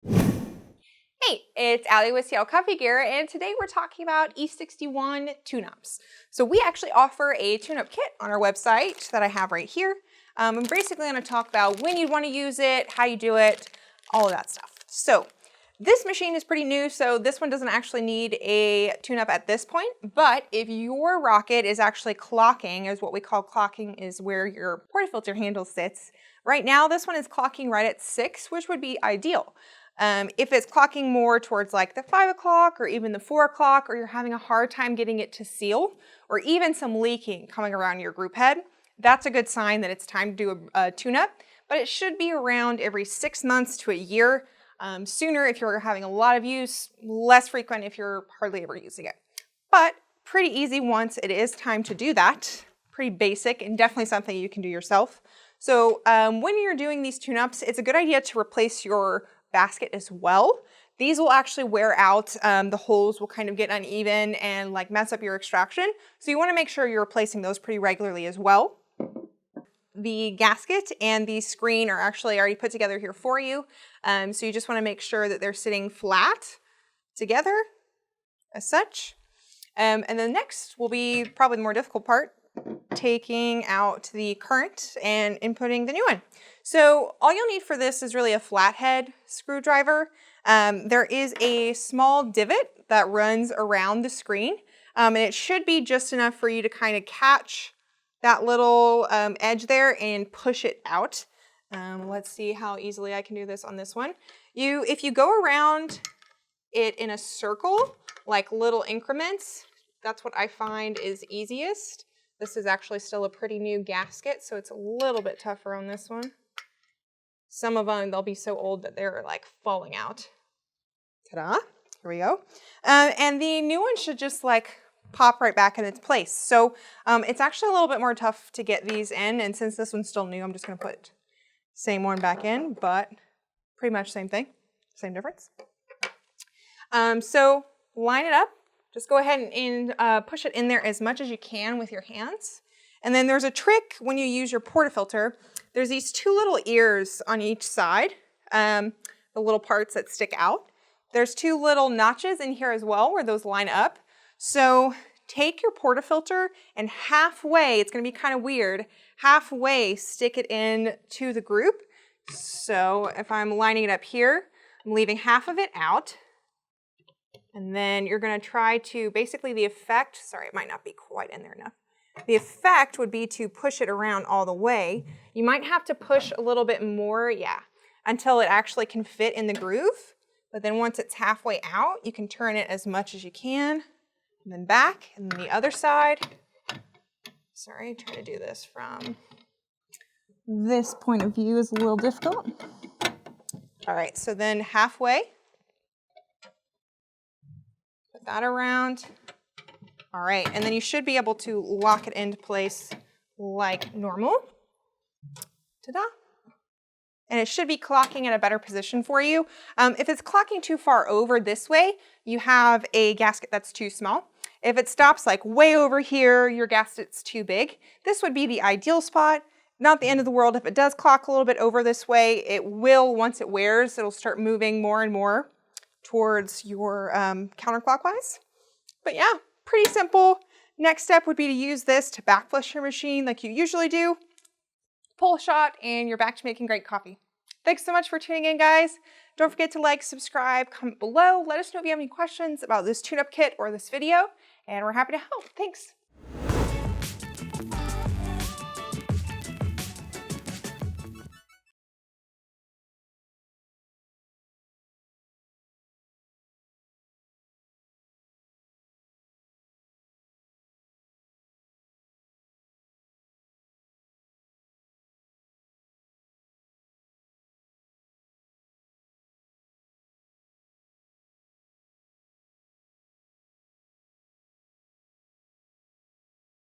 Hey, it's Allie with Seattle Coffee Gear, and today we're talking about E61 tune-ups. So we actually offer a tune-up kit on our website that I have right here. I'm basically going to talk about when you'd want to use it, how you do it, all of that stuff. So this machine is pretty new, so this one doesn't actually need a tune-up at this point, but if your Rocket is actually clocking, is what we call clocking, is where your portafilter handle sits. Right now, this one is clocking right at 6, which would be ideal. If it's clocking more towards like the 5 o'clock or even the 4 o'clock, or you're having a hard time getting it to seal, or even some leaking coming around your group head, that's a good sign that it's time to do a tune-up. But it should be around every 6 months to a year. Sooner if you're having a lot of use, less frequent if you're hardly ever using it. But pretty easy once it is time to do that. Pretty basic and definitely something you can do yourself. So when you're doing these tune-ups, it's a good idea to replace your basket as well. These will actually wear out, the holes will kind of get uneven and like mess up your extraction. So you want to make sure you're replacing those pretty regularly as well. The gasket and the screen are actually already put together here for you. So you just want to make sure that they're sitting flat together as such. And then next will be probably the more difficult part, taking out the current and inputting the new one. So all you'll need for this is really a flathead screwdriver. There is a small divot that runs around the screen, and it should be just enough for you to kind of catch that little edge there and push it out. Let's see how easily I can do this on this one. If you go around it in a circle, like little increments, that's what I find is easiest. This is actually still a pretty new gasket, so it's a little bit tougher on this one. Some of them, they'll be so old that they're like falling out. Ta-da, here we go. And the new one should just like pop right back in its place. So it's actually a little bit more tough to get these in, and since this one's still new, I'm just gonna put same one back in, but pretty much same thing, same difference. So line it up. Just go ahead and push it in there as much as you can with your hands. And then there's a trick when you use your portafilter. There's these two little ears on each side, the little parts that stick out. There's two little notches in here as well where those line up. So take your portafilter and halfway, it's going to be kind of weird, halfway stick it in to the group. So if I'm lining it up here, I'm leaving half of it out. And then you're going to try to, basically the effect, sorry, it might not be quite in there enough. The effect would be to push it around all the way. You might have to push a little bit more, until it actually can fit in the groove. But then once it's halfway out, you can turn it as much as you can. And then back, and then the other side. Sorry, trying to do this from this point of view is a little difficult. All right, so then halfway. Put that around. All right, and then you should be able to lock it into place like normal. Ta-da! And it should be clocking in a better position for you. If it's clocking too far over this way, you have a gasket that's too small. If it stops like way over here, your gasket's too big. This would be the ideal spot. Not the end of the world. If it does clock a little bit over this way, it will, once it wears, it'll start moving more and more towards your counterclockwise. But yeah, pretty simple. Next step would be to use this to back flush your machine like you usually do. Pull a shot and you're back to making great coffee. Thanks so much for tuning in, guys. Don't forget to like, subscribe, comment below. Let us know if you have any questions about this tune-up kit or this video, and we're happy to help. Thanks.